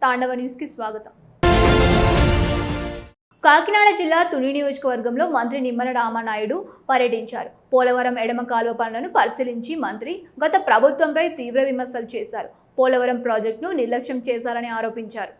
తాండవ news కి స్వాగతం. కాకినాడ జిల్లా తుని నియోజకవర్గంలో మంత్రి నిమ్మల రామానాయుడు పర్యటించారు. పోలవరం ఎడమ కాలువ పనులను పరిశీలించి మంత్రి గత ప్రభుత్వంపై తీవ్ర విమర్శలు చేశారు. పోలవరం ప్రాజెక్టును నిర్లక్ష్యం చేశారని ఆరోపించారు.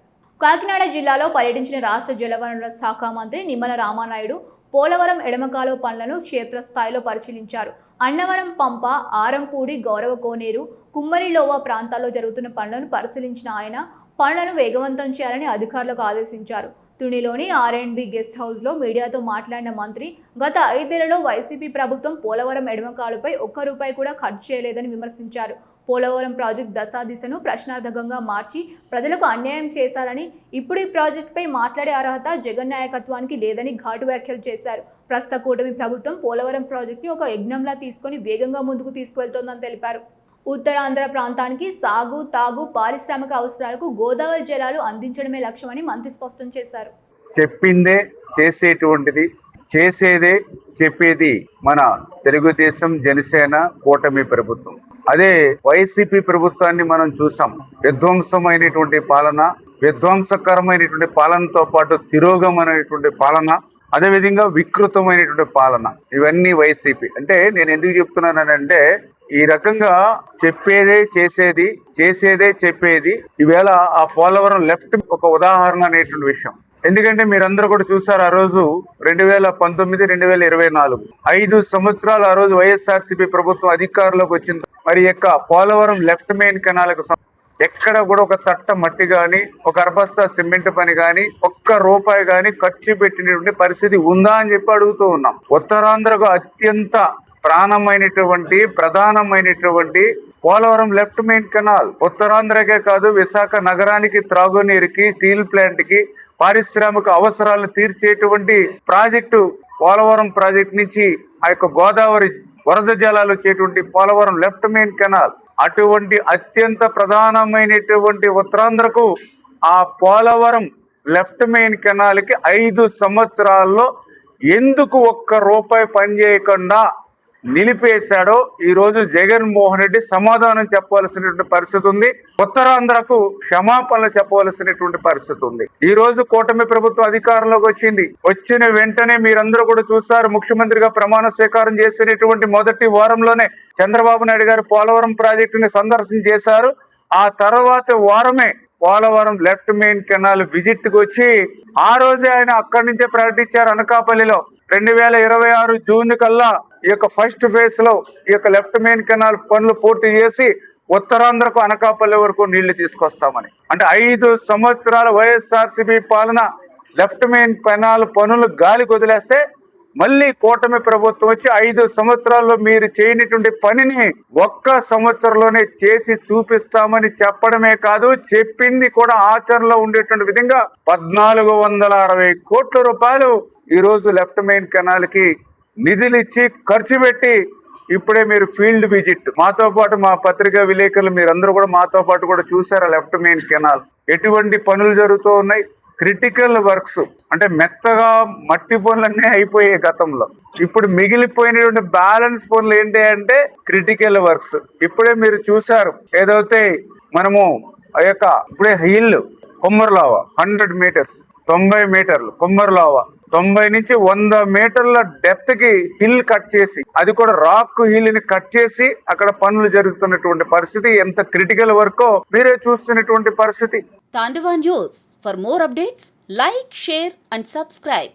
కాకినాడ జిల్లాలో పర్యటించిన రాష్ట్ర జలవనరుల శాఖ మంత్రి నిమ్మల రామానాయుడు పోలవరం ఎడమ కాలువ పనులను క్షేత్రస్థాయిలో పరిశీలించారు. అన్నవరం పంప, ఆరంపూడి, గౌరవ కోనేరు, కుమ్మరిలోవా ప్రాంతాల్లో జరుగుతున్న పనులను పరిశీలించిన ఆయన పనులను వేగవంతం చేయాలని అధికారులకు ఆదేశించారు. తునిలోని R&B గెస్ట్ హౌస్లో మీడియాతో మాట్లాడిన మంత్రి గత 5 ఏళ్లలో వైసీపీ ప్రభుత్వం పోలవరం ఎడమ కాలువపై ఒక్క రూపాయి కూడా ఖర్చు చేయలేదని విమర్శించారు. పోలవరం ప్రాజెక్టు దశాదిశను ప్రశ్నార్థకంగా మార్చి ప్రజలకు అన్యాయం చేశారని, ఇప్పుడు ఈ ప్రాజెక్టుపై మాట్లాడే అర్హత జగన్ నాయకత్వానికి లేదని ఘాటు వ్యాఖ్యలు చేశారు. ప్రస్తుత కూటమి ప్రభుత్వం పోలవరం ప్రాజెక్టుని ఒక యజ్ఞంలా తీసుకొని వేగంగా ముందుకు తీసుకువెళ్తోందని తెలిపారు. ఉత్తరాంధ్ర ప్రాంతానికి సాగు, తాగు, పారిశ్రామిక అవసరాలకు గోదావరి జలాలు అందించడమే లక్ష్యమని మంత్రి స్పష్టం చేశారు. చెప్పిందే చేసేటువంటిది, చేసేదే చెప్పేది మన తెలుగుదేశం, జనసేన కూటమి ప్రభుత్వం. అదే వైసీపీ ప్రభుత్వాన్ని మనం చూసాం. విధ్వంసమైనటువంటి పాలన, విధ్వంసకరమైనటువంటి పాలనతో పాటు తిరోగమైనటువంటి పాలన, అదేవిధంగా వికృతమైనటువంటి పాలన. ఇవన్నీ వైసీపీ. అంటే నేను ఎందుకు చెప్తున్నానంటే, ఈ రకంగా చెప్పేదే చేసేది, చేసేదే చెప్పేది. ఈవేళ ఆ పోలవరం లెఫ్ట్ ఒక ఉదాహరణ అనేటువంటి విషయం. ఎందుకంటే మీరందరూ కూడా చూసారు, ఆ రోజు 2019, 2024 5 సంవత్సరాలు ఆ రోజు వైఎస్ఆర్సీపీ ప్రభుత్వం అధికారంలోకి వచ్చింది. మరి యొక్క పోలవరం లెఫ్ట్ మెయిన్ కెనాల్కు ఎక్కడ కూడా ఒక తట్ట మట్టి కానీ, ఒక అర్బస్తా సిమెంట్ పని కానీ, ఒక్క రూపాయి కానీ ఖర్చు పెట్టినటువంటి పరిస్థితి ఉందా అని చెప్పి అడుగుతూ ఉన్నాం. ఉత్తరాంధ్రకు అత్యంత ప్రాణమైనటువంటి, ప్రధానమైనటువంటి పోలవరం లెఫ్ట్ మెయిన్ కెనాల్ ఉత్తరాంధ్రకే కాదు, విశాఖ నగరానికి త్రాగునీరుకి, స్టీల్ ప్లాంట్ కి, పారిశ్రామిక అవసరాలను తీర్చేటువంటి ప్రాజెక్టు పోలవరం ప్రాజెక్టు నుంచి ఆ యొక్క గోదావరి వరద జలాలు వచ్చేటువంటి పోలవరం లెఫ్ట్ మెయిన్ కెనాల్. అటువంటి అత్యంత ప్రధానమైనటువంటి ఉత్తరాంధ్రకు ఆ పోలవరం లెఫ్ట్ మెయిన్ కెనాల్ కి 5 సంవత్సరాల్లో ఎందుకు ఒక్క రూపాయి పనిచేయకుండా నిలిపేశాడో ఈ రోజు జగన్మోహన్ రెడ్డి సమాధానం చెప్పవలసినటువంటి పరిస్థితి ఉంది. ఉత్తరాంధ్రకు క్షమాపణలు చెప్పవలసినటువంటి పరిస్థితి ఉంది. ఈ రోజు కూటమి ప్రభుత్వం అధికారంలోకి వచ్చిన వెంటనే మీరందరూ కూడా చూసారు, ముఖ్యమంత్రిగా ప్రమాణ స్వీకారం చేసినటువంటి మొదటి వారంలోనే చంద్రబాబు నాయుడు గారు పోలవరం ప్రాజెక్టుని సందర్శన చేశారు. ఆ తర్వాత వారమే Polavaram left main canal visit కి వచ్చి ఆ రోజే ఆయన అక్కడి నుంచే ప్రకటించారు, అనకాపల్లిలో 2026 జూన్ కల్లా ఈ యొక్క ఫస్ట్ ఫేజ్ లో ఈ యొక్క లెఫ్ట్ మెయిన్ కెనాల్ పనులు పూర్తి చేసి ఉత్తరాంధ్రకు, అనకాపల్లి వరకు నీళ్లు తీసుకొస్తామని. అంటే 5 సంవత్సరాల వైఎస్ఆర్సీపీ పాలన లెఫ్ట్ మెయిన్ కెనాల్ పనులు గాలికి వదిలేస్తే, మళ్ళీ కూటమి ప్రభుత్వం వచ్చి 5 సంవత్సరాల్లో మీరు చేయనటువంటి పనిని ఒక్క సంవత్సరంలోనే చేసి చూపిస్తామని చెప్పడమే కాదు, చెప్పింది కూడా ఆచరణలో ఉండేటువంటి విధంగా 1460 కోట్ల రూపాయలు ఈ రోజు లెఫ్ట్ మెయిన్ కెనాల్ కి నిధులు ఇచ్చి ఖర్చు పెట్టి, ఇప్పుడే మీరు ఫీల్డ్ విజిట్ మాతో పాటు, మా పత్రికా విలేకరులు మీరందరూ కూడా మాతో పాటు కూడా చూసారా లెఫ్ట్ మెయిన్ కెనాల్ ఎటువంటి పనులు జరుగుతూ ఉన్నాయి. క్రిటికల్ వర్క్స్ అంటే మెత్తగా మట్టి పనులన్నీ అయిపోయాయి గతంలో. ఇప్పుడు మిగిలిపోయినటువంటి బ్యాలెన్స్ పనులు ఏంటి అంటే క్రిటికల్ వర్క్స్. ఇప్పుడే మీరు చూసారు, ఏదైతే మనము ఆ యొక్క ఇప్పుడే హిల్ కుమ్మరిలోవా 100 మీటర్స్ 90 మీటర్లు కుమ్మరిలోవా 90 నుంచి 100 మీటర్ల డెప్త్ కి హిల్ కట్ చేసి, అది కూడా రాక్ హిల్ ని కట్ చేసి అక్కడ పనులు జరుగుతున్నటువంటి పరిస్థితి. ఎంత క్రిటికల్ వర్కో మీరే చూస్తున్నటువంటి పరిస్థితి. తాండవ news. For more updates, like, share and subscribe.